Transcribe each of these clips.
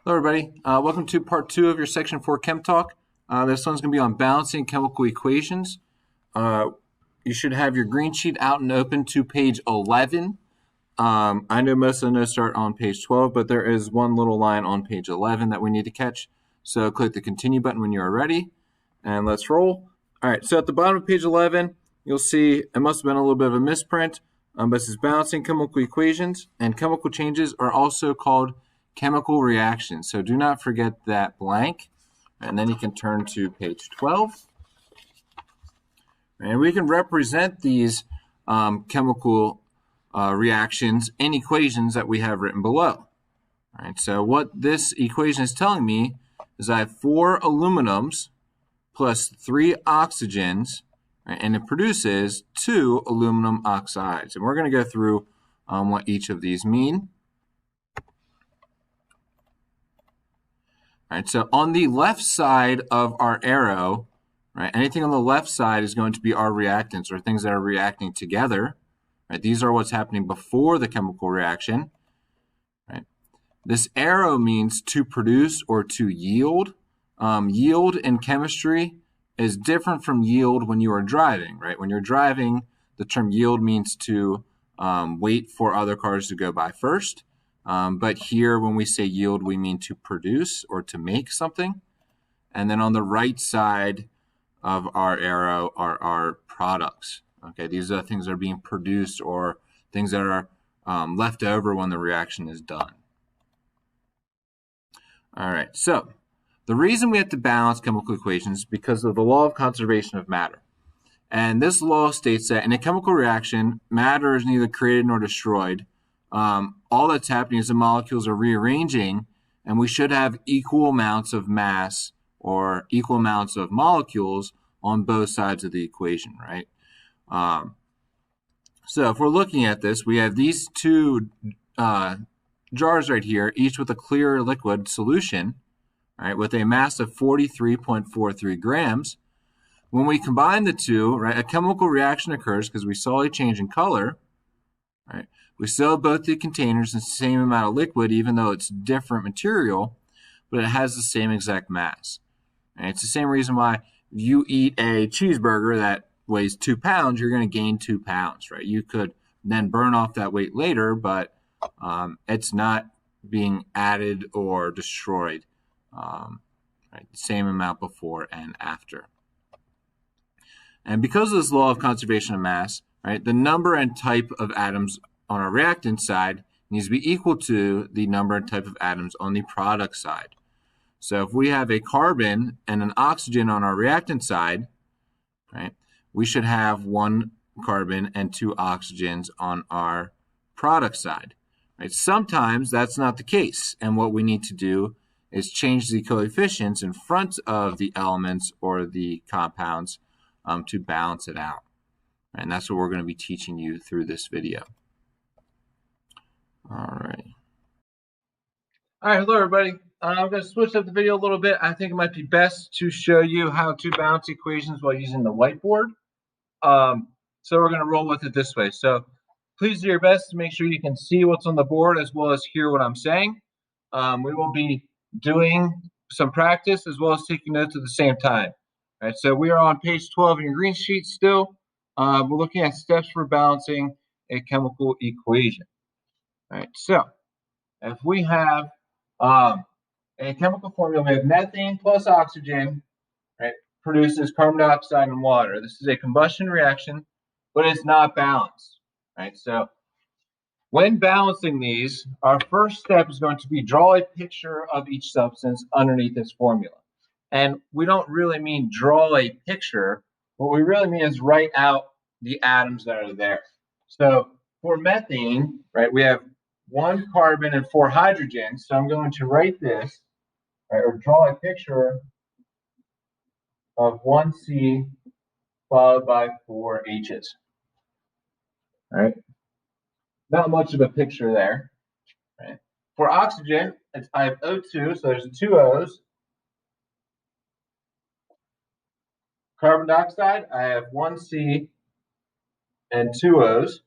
Hello, everybody. Welcome to part 2 of your section 4 Chem Talk. This one's going to be on balancing chemical equations. You should have your green sheet out and open to page 11. I know most of the notes start on page 12, but there is one little line on page 11 that we need to catch. So click the continue button when you are ready, and let's roll. All right, so at the bottom of page 11, you'll see it must have been a little bit of a misprint, but this is balancing chemical equations, and chemical changes are also called chemical reactions. So do not forget that blank. And then you can turn to page 12. And we can represent these chemical reactions in equations that we have written below. All right, so what this equation is telling me is I have 4 aluminums plus 3 oxygens, right, and it produces 2 aluminum oxides. And we're going to go through what each of these mean. All right, so on the left side of our arrow, right, anything on the left side is going to be our reactants, or things that are reacting together. Right, these are what's happening before the chemical reaction. Right, this arrow means to produce or to yield. Yield in chemistry is different from yield when you are driving. Right, when you're driving, the term yield means to wait for other cars to go by first. But here, when we say yield, we mean to produce or to make something. And then on the right side of our arrow are our products. Okay, these are things that are being produced or things that are left over when the reaction is done. All right, so the reason we have to balance chemical equations is because of the law of conservation of matter. And this law states that in a chemical reaction, matter is neither created nor destroyed. All that's happening is the molecules are rearranging, and we should have equal amounts of mass or equal amounts of molecules on both sides of the equation, right? So if we're looking at this, we have these two jars right here, each with a clear liquid solution, right, with a mass of 43.43 grams. When we combine the two, right, a chemical reaction occurs because we saw a change in color, right? We still have both the containers in the same amount of liquid, even though it's different material, but it has the same exact mass. And it's the same reason why if you eat a cheeseburger that weighs 2 pounds, you're going to gain 2 pounds, right? You could then burn off that weight later, but it's not being added or destroyed, right? The same amount before and after. And because of this law of conservation of mass, right, the number and type of atoms on our reactant side needs to be equal to the number and type of atoms on the product side. So if we have a carbon and an oxygen on our reactant side, right, we should have 1 carbon and 2 oxygens on our product side. Right? Sometimes that's not the case, and what we need to do is change the coefficients in front of the elements or the compounds to balance it out. And that's what we're going to be teaching you through this video. All right. All right, hello everybody. I'm going to switch up the video a little bit. I think it might be best to show you how to balance equations while using the whiteboard. So we're going to roll with it this way. So please do your best to make sure you can see what's on the board as well as hear what I'm saying. We will be doing some practice as well as taking notes at the same time. All right, so we are on page 12 in your green sheet still. We're looking at steps for balancing a chemical equation. All right, so if we have a chemical formula, we have methane plus oxygen, right, produces carbon dioxide and water. This is a combustion reaction, but it's not balanced, right? So when balancing these, our first step is going to be draw a picture of each substance underneath this formula. And we don't really mean draw a picture. What we really mean is write out the atoms that are there. So for methane, right, we have 1 carbon and 4 hydrogens. So I'm going to write this, right, or draw a picture of 1C followed by 4 H's. All right. Not much of a picture there. Right. For oxygen, I have O2, so there's 2 O's. Carbon dioxide, I have 1C and 2 O's.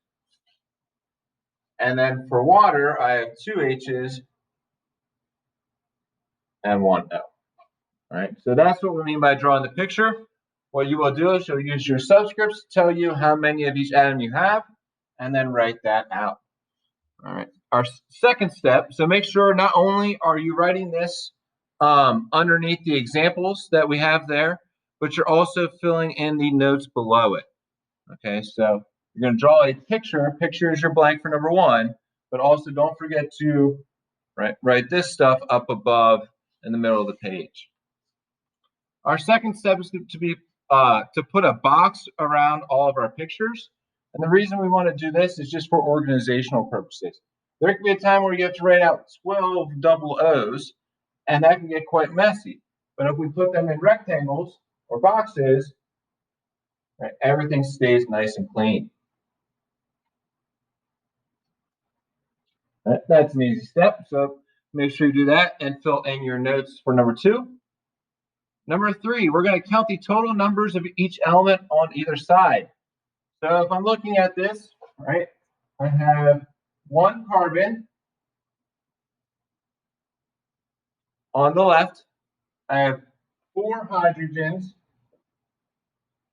And then for water, I have 2 H's and one O. All right, so that's what we mean by drawing the picture. What you will do is you'll use your subscripts to tell you how many of each atom you have, and then write that out. All right, our second step, so make sure not only are you writing this underneath the examples that we have there, but you're also filling in the notes below it. Okay, so you're going to draw a picture. Picture is your blank for number one, but also don't forget to write this stuff up above in the middle of the page. Our second step is to put a box around all of our pictures. And the reason we want to do this is just for organizational purposes. There can be a time where you have to write out 12 double O's, and that can get quite messy. But if we put them in rectangles or boxes, everything stays nice and clean. That's an easy step, so make sure you do that and fill in your notes for number two. Number three, we're going to count the total numbers of each element on either side. So if I'm looking at this, right, I have one carbon on the left, I have 4 hydrogens,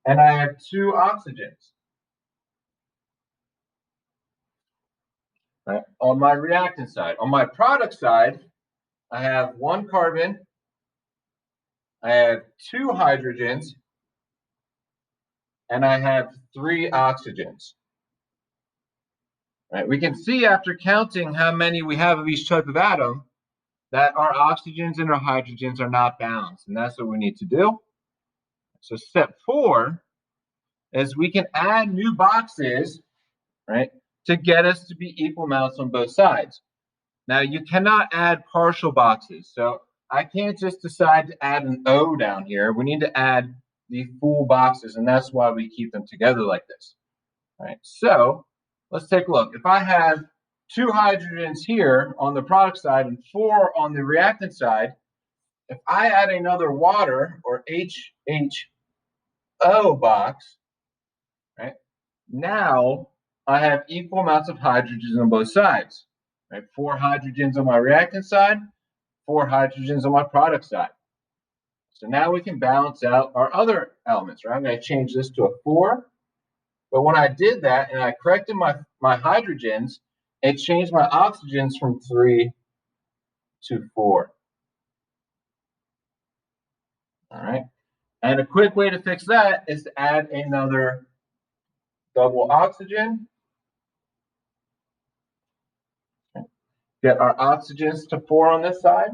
and I have 2 oxygens. Right, on my reactant side. On my product side, I have 1 carbon, I have 2 hydrogens, and I have 3 oxygens. Right, we can see after counting how many we have of each type of atom that our oxygens and our hydrogens are not balanced, and that's what we need to do. So step 4 is we can add new boxes, right, to get us to be equal amounts on both sides. Now, you cannot add partial boxes, so I can't just decide to add an O down here. We need to add the full boxes, and that's why we keep them together like this. All right, so let's take a look. If I have 2 hydrogens here on the product side and 4 on the reactant side, if I add another water or HHO box, right, now I have equal amounts of hydrogens on both sides. Right, 4 hydrogens on my reactant side, 4 hydrogens on my product side. So now we can balance out our other elements, right? I'm going to change this to a 4. But when I did that and I corrected my hydrogens, it changed my oxygens from 3 to 4. All right. And a quick way to fix that is to add another double oxygen. Get our oxygens to 4 on this side.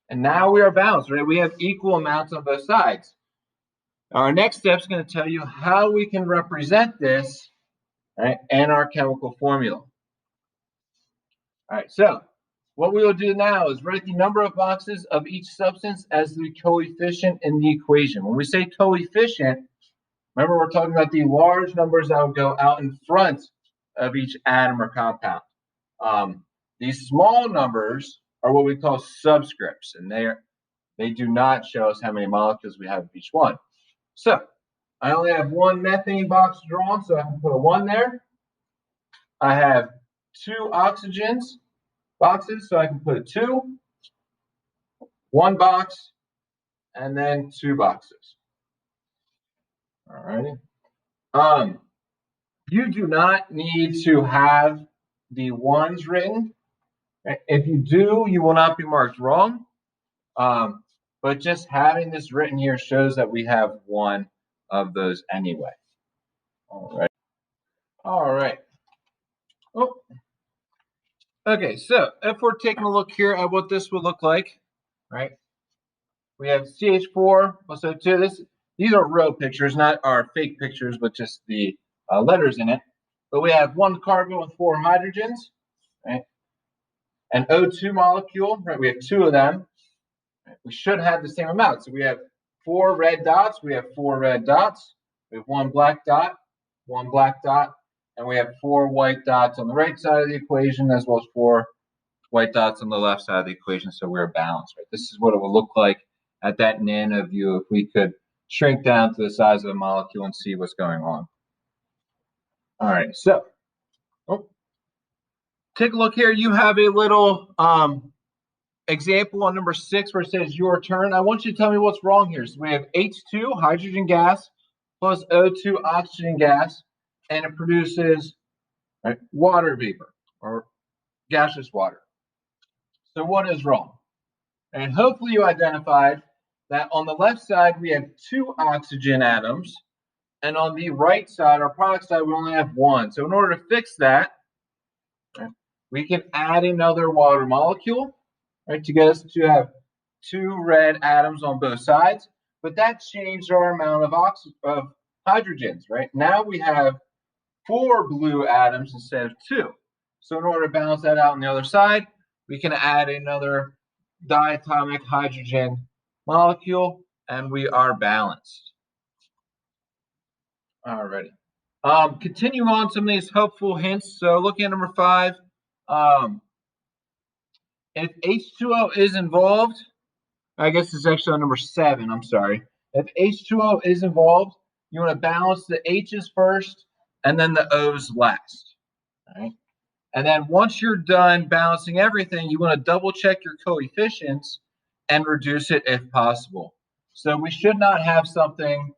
And now we are balanced, right? We have equal amounts on both sides. Our next step is going to tell you how we can represent this, right, in our chemical formula. All right, so what we will do now is write the number of boxes of each substance as the coefficient in the equation. When we say coefficient, remember we're talking about the large numbers that will go out in front of each atom or compound. These small numbers are what we call subscripts, and they do not show us how many molecules we have of each one. So I only have 1 methane box drawn, so I can put a 1 there. I have 2 oxygens boxes, so I can put a 2, 1 box, and then 2 boxes. All righty. You do not need to have the 1s written. If you do, you will not be marked wrong. But just having this written here shows that we have 1 of those anyway. All right. All right. Oh. Okay, so if we're taking a look here at what this would look like, right? We have CH4, SO2. These are real pictures, not our fake pictures, but just the letters in it. But we have 1 carbon with 4 hydrogens, right? An O2 molecule, right? We have 2 of them. We should have the same amount. So we have 4 red dots. We have 4 red dots. We have 1 black dot, 1 black dot, and we have 4 white dots on the right side of the equation, as well as 4 white dots on the left side of the equation. So we're balanced, right? This is what it would look like at that nano view if we could shrink down to the size of a molecule and see what's going on. All right, so take a look here. You have a little example on number 6 where it says your turn. I want you to tell me what's wrong here. So we have H2, hydrogen gas, plus O2, oxygen gas, and it produces water vapor or gaseous water. So what is wrong? And hopefully you identified that on the left side we have 2 oxygen atoms, and on the right side, our product side, we only have 1. So in order to fix that, we can add another water molecule, right, to get us to have 2 red atoms on both sides. But that changed our amount of hydrogens, right? Now we have 4 blue atoms instead of 2. So in order to balance that out on the other side, we can add another diatomic hydrogen molecule, and we are balanced. Alrighty. Continuing on some of these helpful hints. So looking at number 5, if H2O is involved, I guess it's actually on number 7, I'm sorry. If H2O is involved, you want to balance the H's first and then the O's last. All right. And then once you're done balancing everything, you want to double check your coefficients and reduce it if possible. So we should not have something,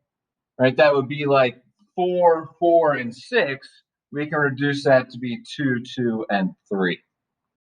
right, that would be like 4, 4, and 6. We can reduce that to be 2, 2, and 3.